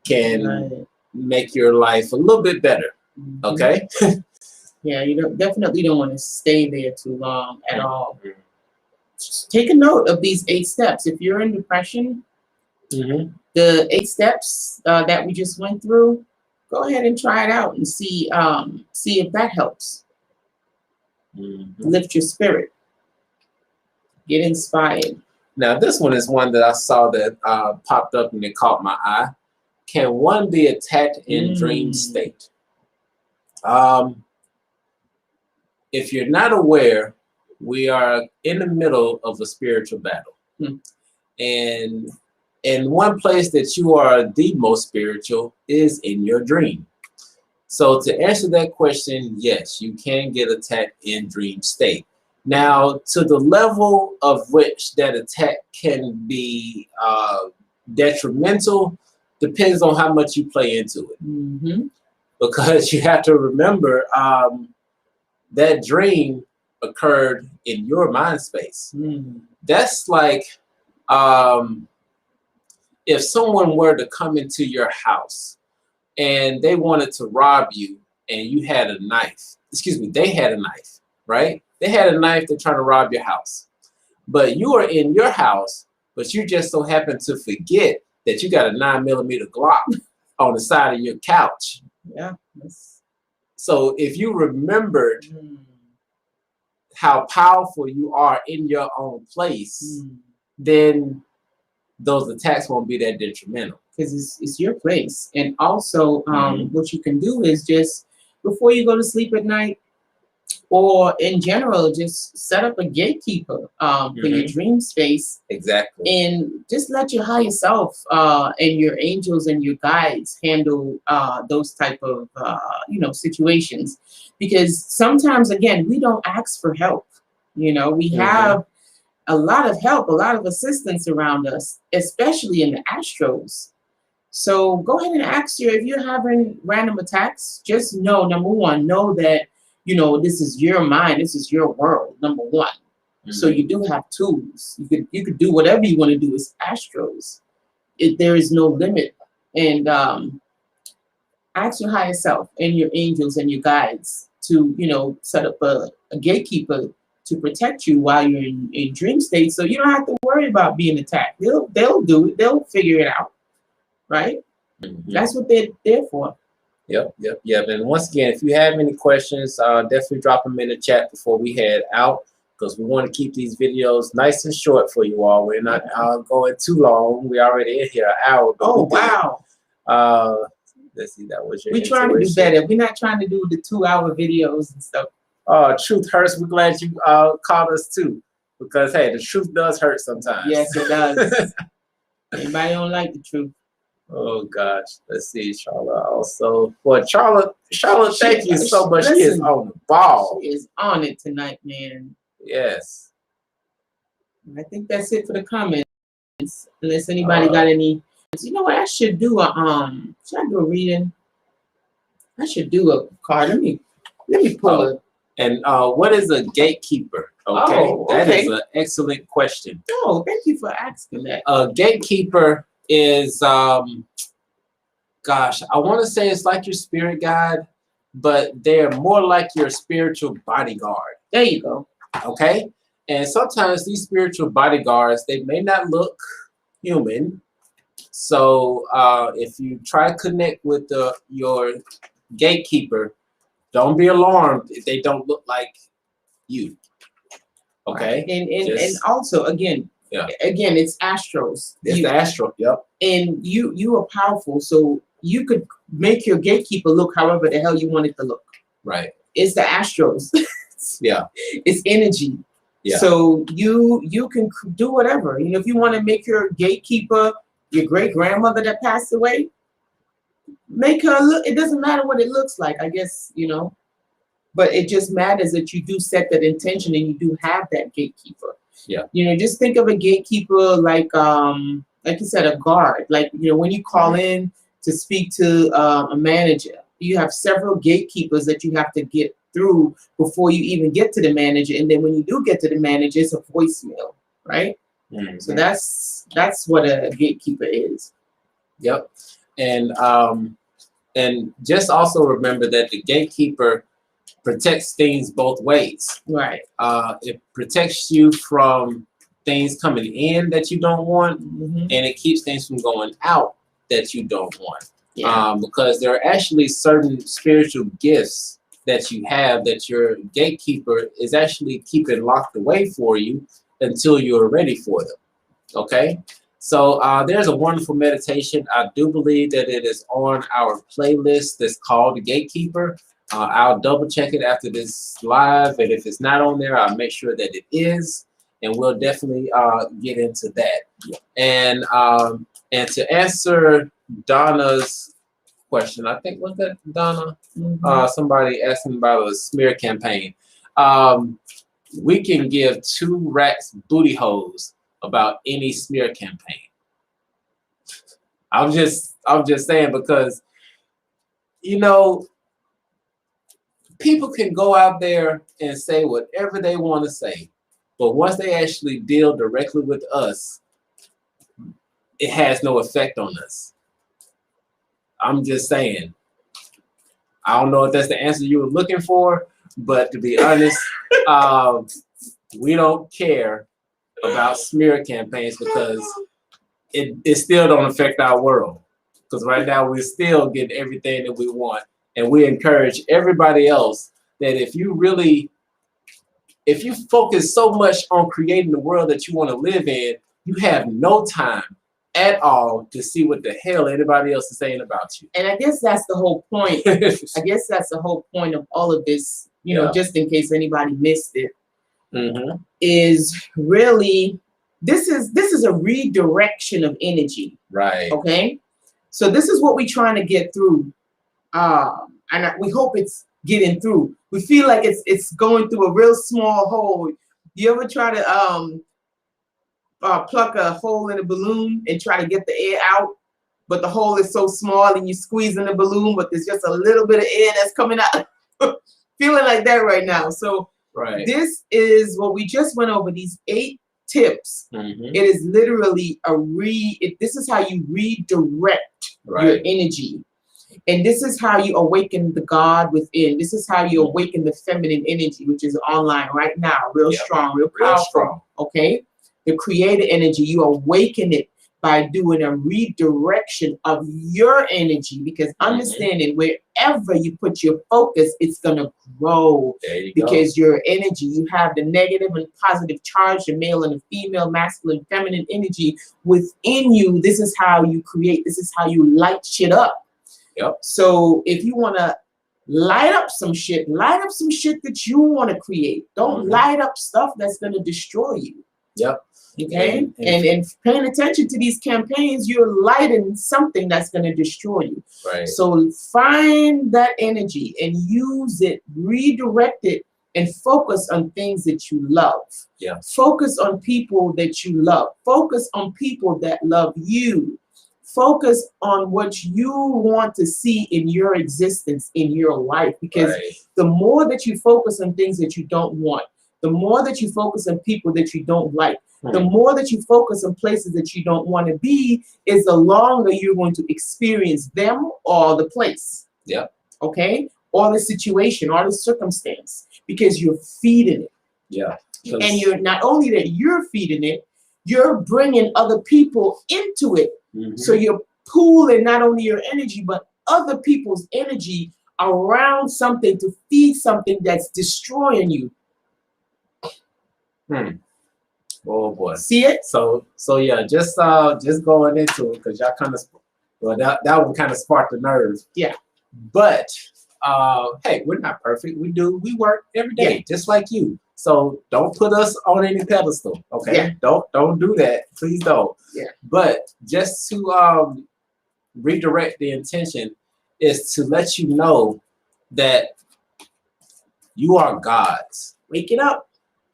can make your life a little bit better. Okay? Yeah, you definitely don't want to stay there too long at all. Just take a note of these 8 steps. If you're in depression, the 8 steps that we just went through, go ahead and try it out and see if that helps. Lift your spirit. Get inspired. Now, this one is one that I saw that popped up and it caught my eye. Can one be attacked in dream state? If you're not aware, we are in the middle of a spiritual battle. And one place that you are the most spiritual is in your dream. So to answer that question, yes, you can get attacked in dream state. Now, to the level of which that attack can be detrimental depends on how much you play into it. Because you have to remember that dream occurred in your mind space. That's like if someone were to come into your house and they wanted to rob you and you had a knife, they had a knife, right? They had a knife to try to rob your house. But you are in your house, but you just so happen to forget that you got a 9mm Glock on the side of your couch. Yeah. So if you remembered how powerful you are in your own place, then those attacks won't be that detrimental. Because it's your place. And also, what you can do is just, before you go to sleep at night, or in general, just set up a gatekeeper for your dream space. Exactly. And just let your higher self and your angels and your guides handle those type of situations. Because sometimes, again, we don't ask for help. We have a lot of help, a lot of assistance around us, especially in the astros. So go ahead and ask if you're having random attacks, just know, number one, know that, this is your mind, this is your world, number one. So you do have tools. You could do whatever you want to do. It's astros. There is no limit. And ask your higher self and your angels and your guides to, set up a gatekeeper to protect you while you're in dream state, so you don't have to worry about being attacked. They'll do it. They'll figure it out, right? That's what they're there for. Yep. And once again, if you have any questions, definitely drop them in the chat before we head out, because we want to keep these videos nice and short for you all. We're not going too long. We already in here an hour. Oh, wow. Let's see, that was your We're trying to do better. We're not trying to do the 2-hour videos and stuff. Truth hurts. We're glad you called us too, because hey, the truth does hurt sometimes. Yes, it does. Anybody don't like the truth. Oh gosh, let's see, Charlotte. Also, well, Charlotte, thank you so much. She is on the ball. She is on it tonight, man. Yes. I think that's it for the comments. Unless anybody got any. You know what? I should do should I do a reading? I should do a card. Let me pull it. And what is a gatekeeper? Okay, that is an excellent question. Oh, thank you for asking that. A gatekeeper is, gosh, I want to say it's like your spirit guide, but they're more like your spiritual bodyguard. There you go. Okay, and sometimes these spiritual bodyguards, they may not look human. So if you try to connect with your gatekeeper, don't be alarmed if they don't look like you. Okay. And also again, it's astros. It's the astro. Yep. And you are powerful, so you could make your gatekeeper look however the hell you want it to look. Right. It's the astros. Yeah. It's energy. Yeah. So you can do whatever. If you want to make your gatekeeper your great grandmother that passed away, make her look. It doesn't matter what it looks like, I guess, but it just matters that you do set that intention and you do have that gatekeeper. Yeah. Just think of a gatekeeper like you said, a guard. Like, when you call in to speak to a manager, you have several gatekeepers that you have to get through before you even get to the manager. And then when you do get to the manager, it's a voicemail, right? So that's what a gatekeeper is. Yep. And just also remember that the gatekeeper protects things both ways. Right. It protects you from things coming in that you don't want, and it keeps things from going out that you don't want. Yeah. Because there are actually certain spiritual gifts that you have that your gatekeeper is actually keeping locked away for you until you're ready for them. Okay, so there's a wonderful meditation. I do believe that it is on our playlist that's called The Gatekeeper. I'll double check it after this live, and if it's not on there, I'll make sure that it is, and we'll definitely get into that. And to answer Donna's question, I think, was that Donna? Somebody asking about a smear campaign. We can give 2 rats booty holes about any smear campaign. I'm just saying, because people can go out there and say whatever they want to say, but once they actually deal directly with us, it has no effect on us. I'm just saying. I don't know if that's the answer you were looking for, but to be honest, we don't care about smear campaigns because it still don't affect our world. Because right now we're still getting everything that we want. And we encourage everybody else that if you focus so much on creating the world that you want to live in, you have no time at all to see what the hell anybody else is saying about you. And I guess that's the whole point. I guess that's the whole point of all of this, you know, just in case anybody missed it, is really, this is a redirection of energy. Right. Okay? So this is what we're trying to get through. And we hope it's getting through. We feel like it's going through a real small hole. You ever try to pluck a hole in a balloon and try to get the air out, but the hole is so small and you squeeze in the balloon, but there's just a little bit of air that's coming out? Feeling like that right now. So this is what we just went over, these 8 tips. It is literally this is how you redirect your energy. And this is how you awaken the God within. This is how you awaken the feminine energy, which is online right now, real strong, real powerful. Okay? The creator energy, you awaken it by doing a redirection of your energy, because understanding wherever you put your focus, it's going to grow. Because your energy, you have the negative and positive charge, the male and the female, masculine, feminine energy within you. This is how you create. This is how you light shit up. So if you want to light up some shit that you want to create. Don't light up stuff that's going to destroy you. Okay? And paying attention to these campaigns, you're lighting something that's going to destroy you. So find that energy and use it, redirect it, and focus on things that you love. Focus on people that you love. Focus on people that love you. Focus on what you want to see in your existence, in your life. Because the more that you focus on things that you don't want, the more that you focus on people that you don't like, the more that you focus on places that you don't want to be, is the longer you're going to experience them or the place. Okay? Or the situation or the circumstance, because you're feeding it. And you're not only that you're feeding it, you're bringing other people into it. So you're pooling not only your energy, but other people's energy around something to feed something that's destroying you. Oh boy. See it? So yeah, just going into it, because y'all kind of, well, that one kind of sparked the nerve. But hey, we're not perfect. We work every day, just like you. So don't put us on any pedestal, okay? Don't do that, please don't. But just to redirect the intention is to let you know that you are God's. Wake it up.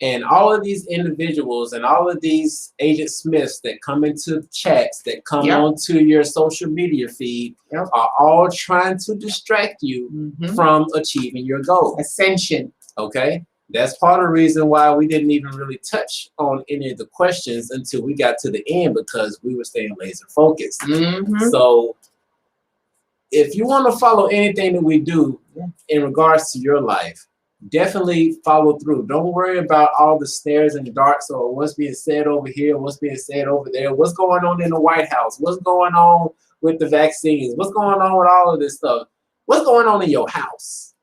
And all of these individuals and all of these Agent Smiths that come into chats, that come onto your social media feed, are all trying to distract you from achieving your goal. Ascension. Okay? That's part of the reason why we didn't even really touch on any of the questions until we got to the end, because we were staying laser focused. So if you want to follow anything that we do in regards to your life, definitely follow through. Don't worry about all the stares and the darts or what's being said over here, what's being said over there, what's going on in the White House, what's going on with the vaccines, what's going on with all of this stuff. What's going on in your house?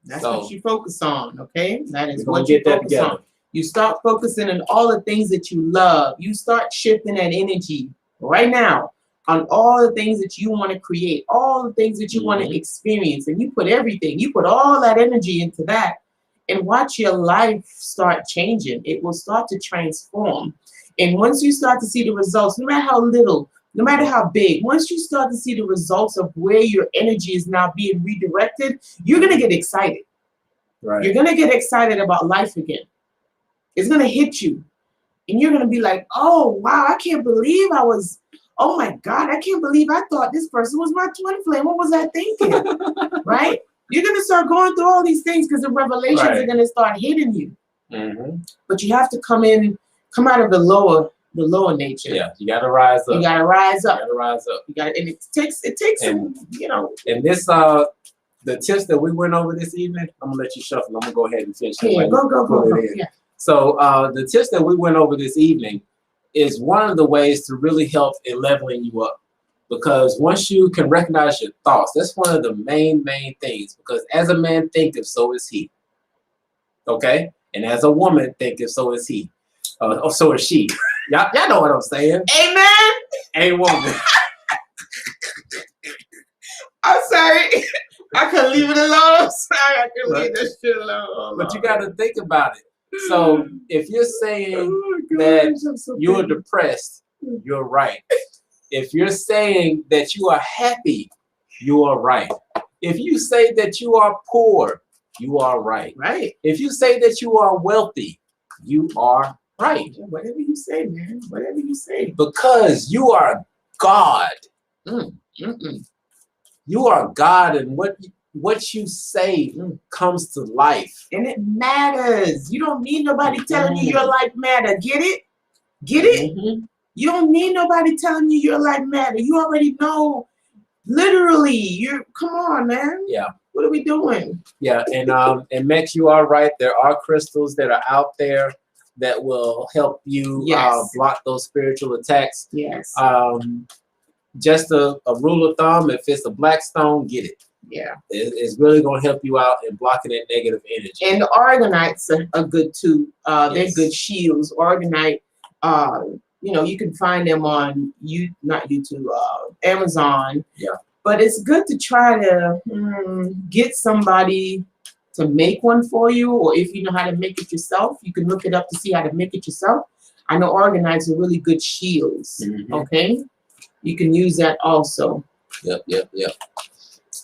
That's what you focus on, okay? That is what you focus on. You start focusing on all the things that you love. You start shifting that energy right now on all the things that you want to create, all the things that you want to experience. And you put everything, you put all that energy into that, and watch your life start changing. It will start to transform. And once you start to see the results, no matter how little, no matter how big, once you start to see the results of where your energy is now being redirected, you're going to get excited. You're going to get excited about life again. It's going to hit you. And you're going to be like, oh, wow, I can't believe oh my God, I can't believe I thought this person was my twin flame. What was I thinking? Right? You're going to start going through all these things because the revelations are going to start hitting you. But you have to come out of the lower nature. You got to rise up. You got to rise up. You got to rise up. And it takes some, you know. And this, the tips that we went over this evening, I'm going to let you shuffle. I'm going to go ahead and finish. Go. So the tips that we went over this evening is one of the ways to really help in leveling you up. Because once you can recognize your thoughts, that's one of the main things. Because as a man thinketh, so is he. Okay? And as a woman thinketh, so is he. Or so is she. Y'all know what I'm saying. Amen. A woman. I'm sorry. I couldn't leave it alone. Sorry, I couldn't leave that shit alone. But you got to think about it. So if you're saying that you're depressed, you're right. If you're saying that you are happy, you are right. If you say that you are poor, you are right. Right. If you say that you are wealthy, you are right. Whatever you say, man. Whatever you say. Because you are God. You are God, and what you say comes to life. And it matters. You don't need nobody telling you your life matter. Get it? Get it? You don't need nobody telling you your life matter. You already know. Literally, come on, man. Yeah. What are we doing? Yeah, and Max, you are right. There are crystals that are out there that will help you block those spiritual attacks. Yes. Just a rule of thumb, if it's a black stone, get it. Yeah. It's really going to help you out in blocking that negative energy. And the Organites are good too. They're good shields. Organite, you can find them on not YouTube, Amazon. Yeah. But it's good to try to get somebody to make one for you, or if you know how to make it yourself, you can look it up to see how to make it yourself. I know Organites are really good shields. Okay. You can use that also. Yep.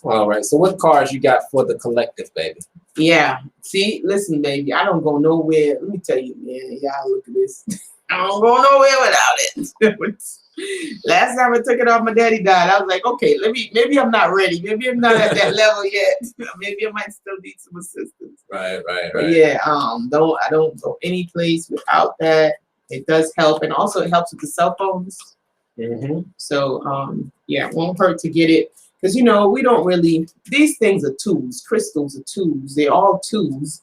All right. So what cards you got for the collective, baby? Yeah. See, listen, baby. I don't go nowhere. Let me tell you, man. Y'all look at this. I don't go nowhere without it. Last time I took it off, my daddy died. I was like, okay, maybe I'm not ready. Maybe I'm not at that level yet. Maybe I might still need some assistance. Right. But yeah, I don't go any place without that. It does help, and also it helps with the cell phones. So yeah, it won't hurt to get it, because we don't really, these things are tools. Crystals are tools. They're all tools.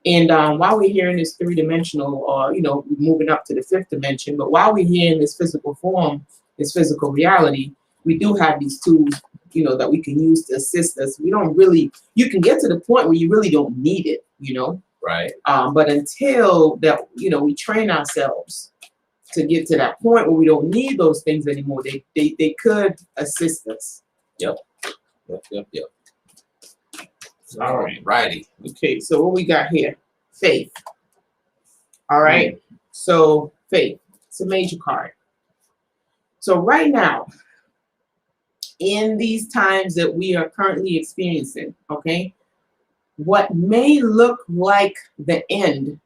And while we're here in this three-dimensional, or moving up to the fifth dimension, but while we're here in this physical form, this physical reality, we do have these tools, that we can use to assist us. We don't really, you can get to the point where you really don't need it, Right. But until that, we train ourselves to get to that point where we don't need those things anymore, they could assist us. Yep. All right. Righty. Okay, so what we got here? Faith. All right. So faith. It's a major card. So right now, in these times that we are currently experiencing, okay, what may look like the end,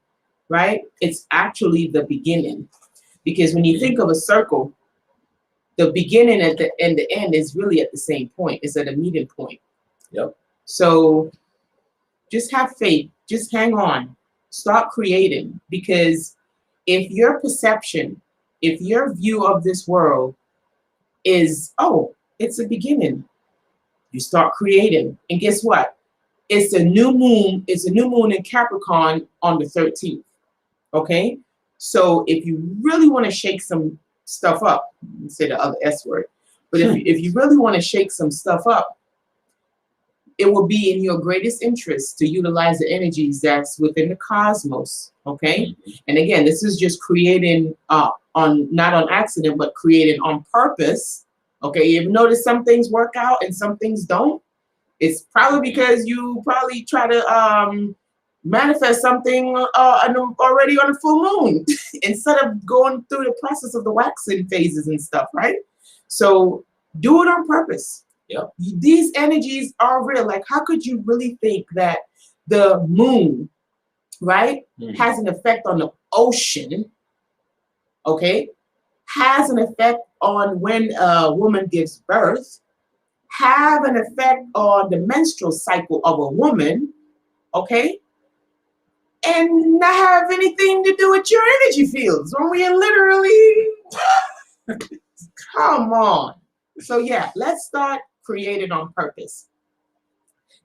right? It's actually the beginning. Because when you think of a circle, the beginning and the end is really at the same point. It's at a meeting point. Yep. So just have faith. Just hang on. Start creating. Because if your perception, if your view of this world is, oh, it's a beginning, you start creating. And guess what? It's a new moon. It's a new moon in Capricorn on the 13th. Okay? So if you really want to shake some stuff up, say the other S word, but if you really want to shake some stuff up, it will be in your greatest interest to utilize the energies that's within the cosmos, okay? And again, this is just creating not on accident, but creating on purpose, okay? You've noticed some things work out and some things don't. It's probably because you probably try to manifest something already on the full moon instead of going through the process of the waxing phases and stuff, right? So do it on purpose. Yep. These energies are real. Like, how could you really think that the moon, right, has an effect on the ocean, okay, has an effect on when a woman gives birth, have an effect on the menstrual cycle of a woman, okay, and not have anything to do with your energy fields when we are literally, come on. So yeah, let's start creating on purpose.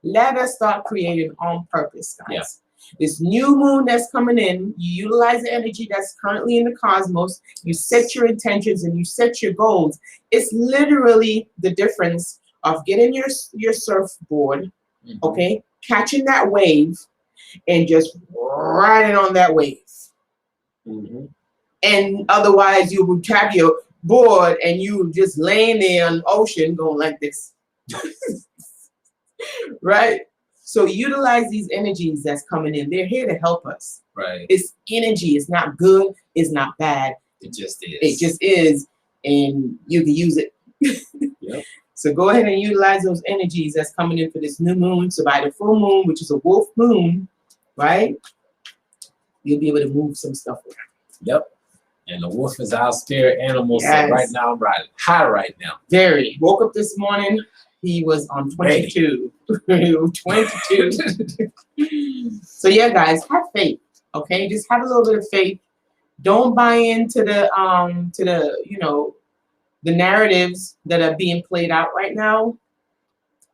Let us start creating on purpose, guys. This new moon that's coming in, you utilize the energy that's currently in the cosmos, you set your intentions and you set your goals. It's literally the difference of getting your surfboard, okay, catching that wave and just riding on that wave. And otherwise you would have your board and you just laying there on the ocean going like this. Right? So utilize these energies that's coming in. They're here to help us. Right. It's energy. It's not good. It's not bad. It just is. It just is. And you can use it. Yep. So go ahead and utilize those energies that's coming in for this new moon. So by the full moon, which is a wolf moon, right? You'll be able to move some stuff around. Yep. And the wolf is our spirit animal. Yes. So right now I'm riding high right now. Very. Woke up this morning. He was on 22. 22. So yeah, guys, have faith. Okay, just have a little bit of faith. Don't buy into the the narratives that are being played out right now.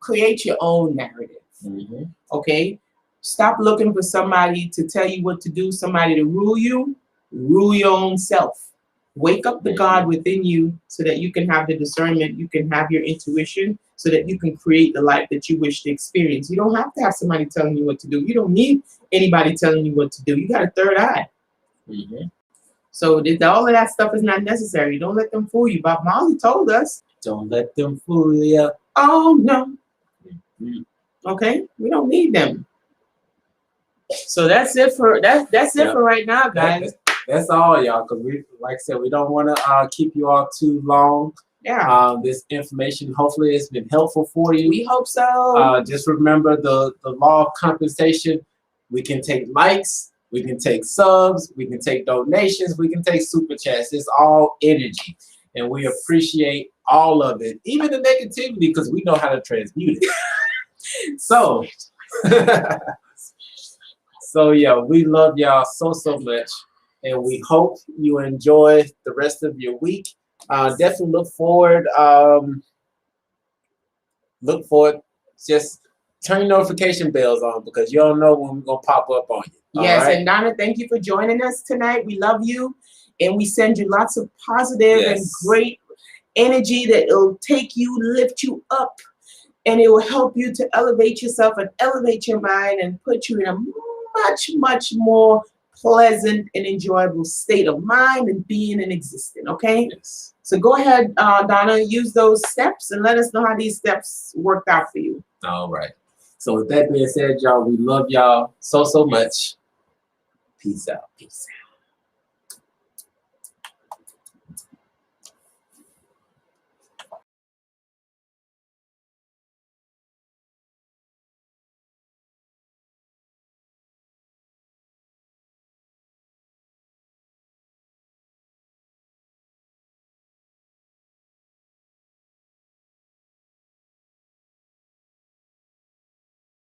Create your own narrative. Okay, stop looking for somebody to tell you what to do, somebody to rule you. Rule your own self. Wake up the God within you so that you can have the discernment, you can have your intuition, so that you can create the life that you wish to experience. You don't have to have somebody telling you what to do. You don't need anybody telling you what to do. You got a third eye. So all of that stuff is not necessary. Don't let them fool you. Bob Marley told us. Don't let them fool you. Oh, no. Okay? We don't need them. So that's it for that's it for right now, guys. That's all, y'all, because we, like I said, we don't want to keep you all too long. Yeah. This information, hopefully, it's been helpful for you. We hope so. Just remember the law of compensation. We can take likes, we can take subs, we can take donations, we can take super chats. It's all energy, and we appreciate all of it, even the negativity, because we know how to transmute it. So, so yeah, we love y'all so much. And we hope you enjoy the rest of your week. Definitely look forward. Just turn your notification bells on, because you don't know when we're going to pop up on you. Yes, right? and Donna, thank you for joining us tonight. We love you. And we send you lots of positive and great energy that will take you, lift you up. And it will help you to elevate yourself and elevate your mind and put you in a much more pleasant and enjoyable state of mind and being and existing. Okay. Yes. So go ahead, Donna, use those steps and let us know how these steps worked out for you. All right. So with that being said, y'all, we love y'all so much. Peace out. Peace out.